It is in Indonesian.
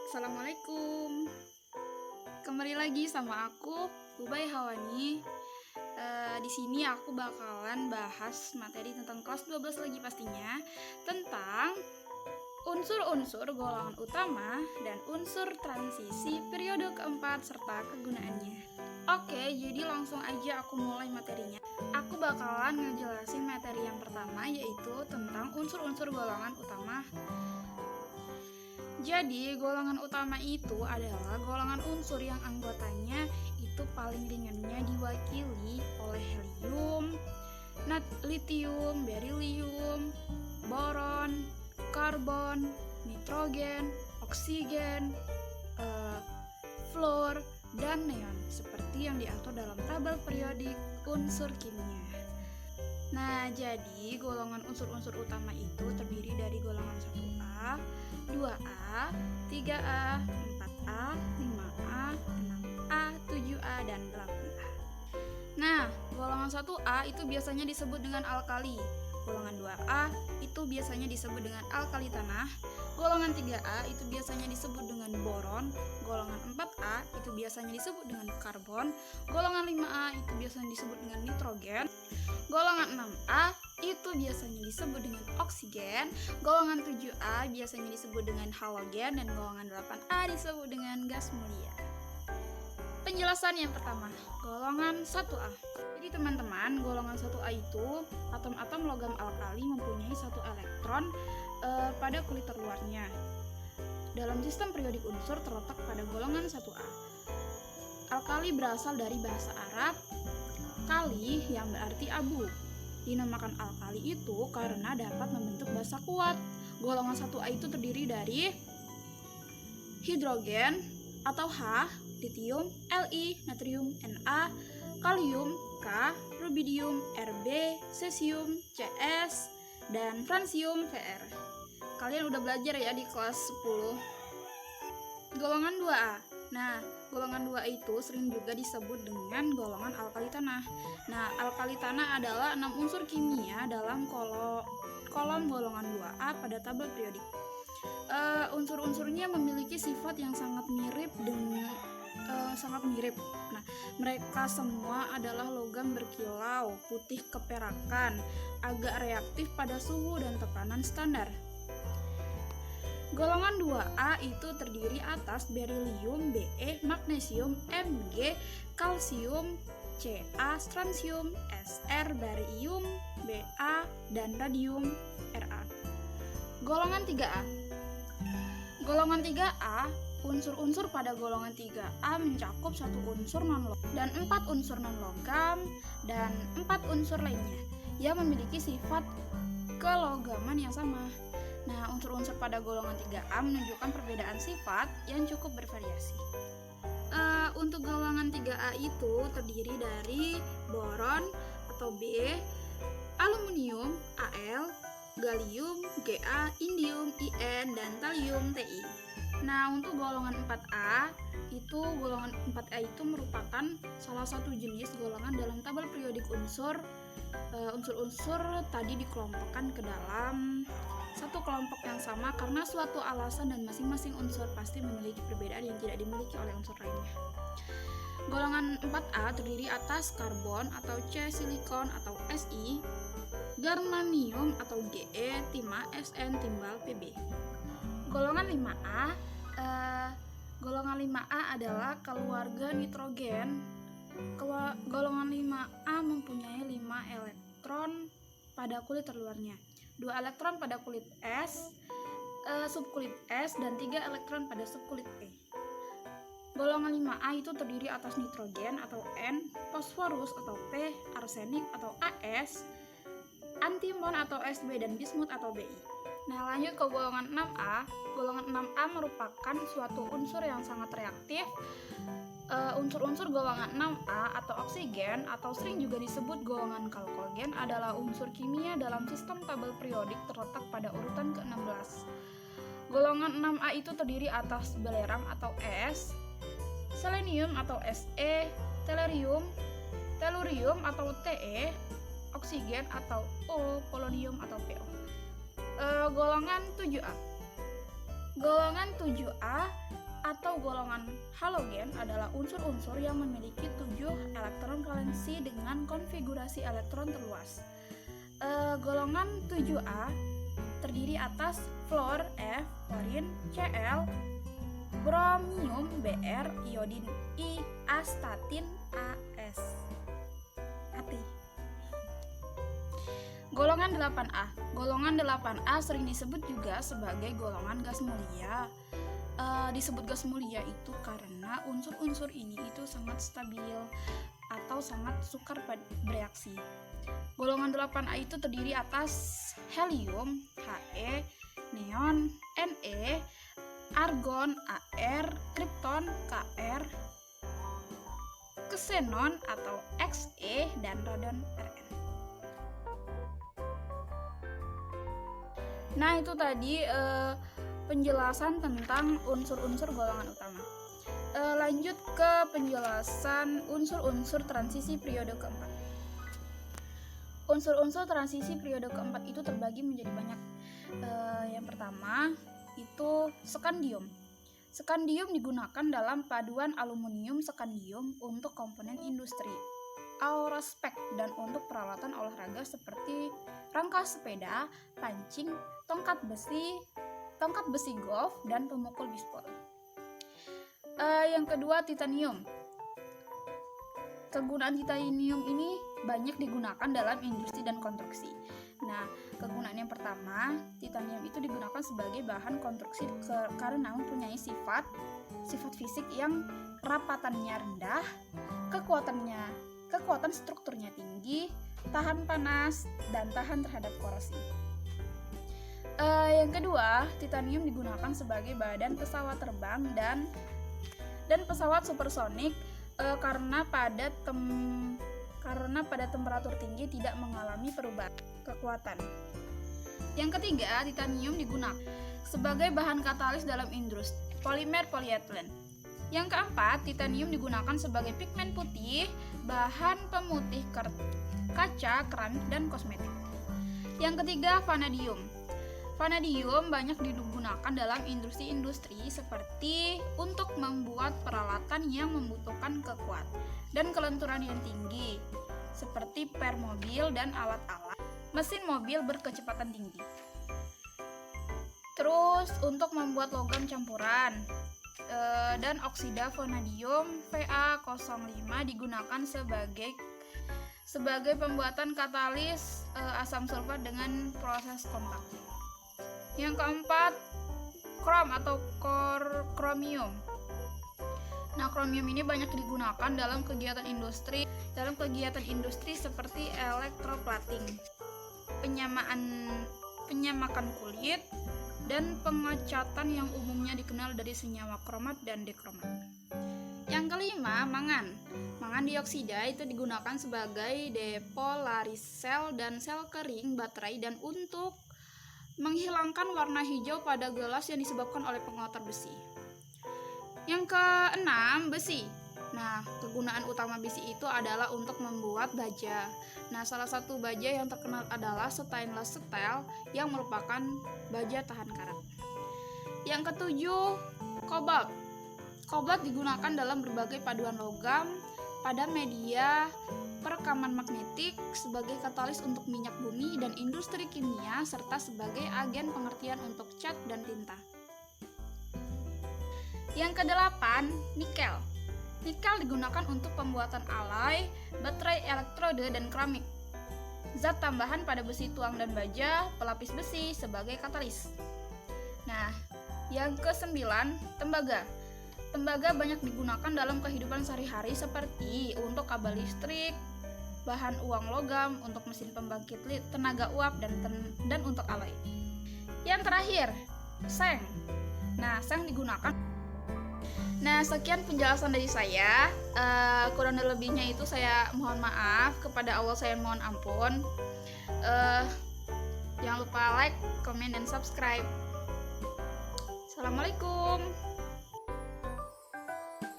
Assalamualaikum. Kembali lagi sama aku, Ubay Hawani. Di sini aku bakalan bahas materi tentang kelas 12 lagi pastinya, tentang unsur-unsur golongan utama dan unsur transisi periode keempat serta kegunaannya. Oke, jadi langsung aja aku mulai materinya. Aku bakalan ngejelasin materi yang pertama, yaitu tentang unsur-unsur golongan utama. Jadi, golongan utama itu adalah golongan unsur yang anggotanya itu paling ringannya diwakili oleh helium, litium, berilium, boron, karbon, nitrogen, oksigen, fluor, dan neon, seperti yang diatur dalam tabel periodik unsur kimia. Nah, jadi golongan unsur-unsur utama itu terdiri dari golongan 1A, 2A, 3A, 4A, 5A, 6A, 7A, dan 8A. Nah, golongan 1A itu biasanya disebut dengan alkali. Golongan 2A itu biasanya disebut dengan alkali tanah. Golongan 3A itu biasanya disebut dengan boron. Golongan 4A itu biasanya disebut dengan karbon. Golongan 5A itu biasanya disebut dengan nitrogen. Golongan 6A itu biasanya disebut dengan oksigen. Golongan 7A biasanya disebut dengan halogen. Dan golongan 8A disebut dengan gas mulia. Penjelasan yang pertama, golongan 1A. Jadi teman-teman, golongan 1A itu atom-atom logam alkali mempunyai satu elektron pada kulit terluarnya. Dalam sistem periodik unsur terletak pada golongan 1A. Alkali berasal dari bahasa Arab kali yang berarti abu. Dinamakan alkali itu karena dapat membentuk basa kuat. Golongan 1A itu terdiri dari hidrogen atau H, litium, Li, natrium, Na, kalium, K, rubidium, Rb, cesium, Cs, dan fransium, Fr. Kalian udah belajar ya di kelas 10. Golongan 2A. Nah, golongan 2A itu sering juga disebut dengan golongan alkali tanah. Nah, alkali tanah adalah 6 unsur kimia dalam kolom golongan 2A pada tabel periodik. Unsur-unsurnya memiliki sifat yang sangat mirip. Nah, mereka semua adalah logam berkilau, putih keperakan, agak reaktif pada suhu dan tekanan standar. Golongan 2A itu terdiri atas berilium, Be, magnesium, Mg, kalsium, Ca, strontium, Sr, barium, Ba, dan radium, Ra. Golongan 3A. Golongan 3A, unsur-unsur pada golongan 3A mencakup 1 unsur non-logam dan 4 unsur non-logam dan 4 unsur lainnya yang memiliki sifat kelogaman yang sama. Nah, unsur-unsur pada golongan 3A menunjukkan perbedaan sifat yang cukup bervariasi. Untuk golongan 3A itu terdiri dari boron atau B, aluminium, Al, gallium, Ga, indium, In, dan thallium, Ti. Nah, untuk golongan 4A itu merupakan salah satu jenis golongan dalam tabel periodik unsur. Unsur-unsur tadi dikelompokkan ke dalam satu kelompok yang sama karena suatu alasan, dan masing-masing unsur pasti memiliki perbedaan yang tidak dimiliki oleh unsur lainnya. Golongan 4A terdiri atas karbon atau C, silikon atau Si, germanium atau Ge, timah, Sn, timbal, Pb. Golongan 5A adalah keluarga nitrogen. Golongan 5A mempunyai 5 elektron pada kulit terluarnya, 2 elektron pada kulit S, subkulit S, dan 3 elektron pada subkulit E. Golongan 5A itu terdiri atas nitrogen atau N, fosforus atau P, arsenik atau As, antimon atau Sb, dan bismut atau Bi. Nah, lanjut ke golongan 6A. Golongan 6A merupakan suatu unsur yang sangat reaktif. Unsur-unsur golongan 6A atau oksigen atau sering juga disebut golongan kalkogen adalah unsur kimia dalam sistem tabel periodik terletak pada urutan ke-16. Golongan 6A itu terdiri atas belerang atau S, selenium atau Se, tellurium atau Te, oksigen atau O, polonium atau Po. Golongan 7A. Golongan 7A atau golongan halogen adalah unsur-unsur yang memiliki 7 elektron valensi dengan konfigurasi elektron terluas. Golongan 7A terdiri atas fluor F, klorin Cl, bromium Br, iodin I, astatin As. Golongan 8A. Golongan 8A sering disebut juga sebagai golongan gas mulia. Disebut gas mulia itu karena unsur-unsur ini itu sangat stabil atau sangat sukar bereaksi. Golongan 8A itu terdiri atas helium, He, neon, Ne, argon, Ar, krypton, Kr, xenon atau Xe, dan radon, Rn. Nah, itu tadi penjelasan tentang unsur-unsur golongan utama. Lanjut ke penjelasan unsur-unsur transisi periode keempat. Unsur-unsur transisi periode keempat itu terbagi menjadi banyak. Yang pertama itu skandium. Skandium digunakan dalam paduan aluminium skandium untuk komponen industri, aerospek, dan untuk peralatan olahraga seperti rangka sepeda, pancing, tongkat besi golf, dan pemukul bisbol. Yang kedua, titanium. Kegunaan titanium ini banyak digunakan dalam industri dan konstruksi. Nah, kegunaan yang pertama, titanium itu digunakan sebagai bahan konstruksi karena mempunyai sifat fisik yang rapatannya rendah, kekuatan strukturnya tinggi, tahan panas, dan tahan terhadap korosi. Yang kedua, titanium digunakan sebagai badan pesawat terbang dan pesawat supersonik karena pada temperatur tinggi tidak mengalami perubahan kekuatan. Yang ketiga, titanium digunakan sebagai bahan katalis dalam industri polimer polietilen. Yang keempat, titanium digunakan sebagai pigmen putih, bahan pemutih kaca, keramik, dan kosmetik. Yang ketiga, vanadium. Vanadium banyak digunakan dalam industri-industri seperti untuk membuat peralatan yang membutuhkan kekuatan dan kelenturan yang tinggi, seperti per mobil dan alat-alat mesin mobil berkecepatan tinggi. Terus untuk membuat logam campuran dan oksida vanadium Va05 digunakan sebagai pembuatan katalis asam sulfat dengan proses kontak. Yang keempat, krom atau kromium. Nah, kromium ini banyak digunakan dalam kegiatan industri seperti elektroplating, penyamakan kulit, dan pengecatan yang umumnya dikenal dari senyawa kromat dan dekromat. Yang kelima, mangan. Mangan dioksida itu digunakan sebagai depolaris sel dan sel kering baterai dan untuk menghilangkan warna hijau pada gelas yang disebabkan oleh pengotor besi. Yang keenam, besi. Nah, kegunaan utama besi itu adalah untuk membuat baja. Nah, salah satu baja yang terkenal adalah stainless steel yang merupakan baja tahan karat. Yang ketujuh, kobalt. Kobalt digunakan dalam berbagai paduan logam pada media perekaman magnetik, sebagai katalis untuk minyak bumi dan industri kimia, serta sebagai agen pengertian untuk cat dan tinta. Yang kedelapan, nikel. Nikel digunakan untuk pembuatan alloy, baterai elektrode, dan keramik. Zat tambahan pada besi tuang dan baja, pelapis besi sebagai katalis. Nah, yang kesembilan, tembaga. Tembaga banyak digunakan dalam kehidupan sehari-hari seperti untuk kabel listrik, bahan uang logam, untuk mesin pembangkit tenaga uap, dan untuk alloy. Yang terakhir, seng. Nah, seng digunakan. Nah, sekian penjelasan dari saya. Kurang lebihnya itu saya mohon maaf, kepada Allah saya mohon ampun. Jangan lupa like, komen, dan subscribe. Assalamualaikum.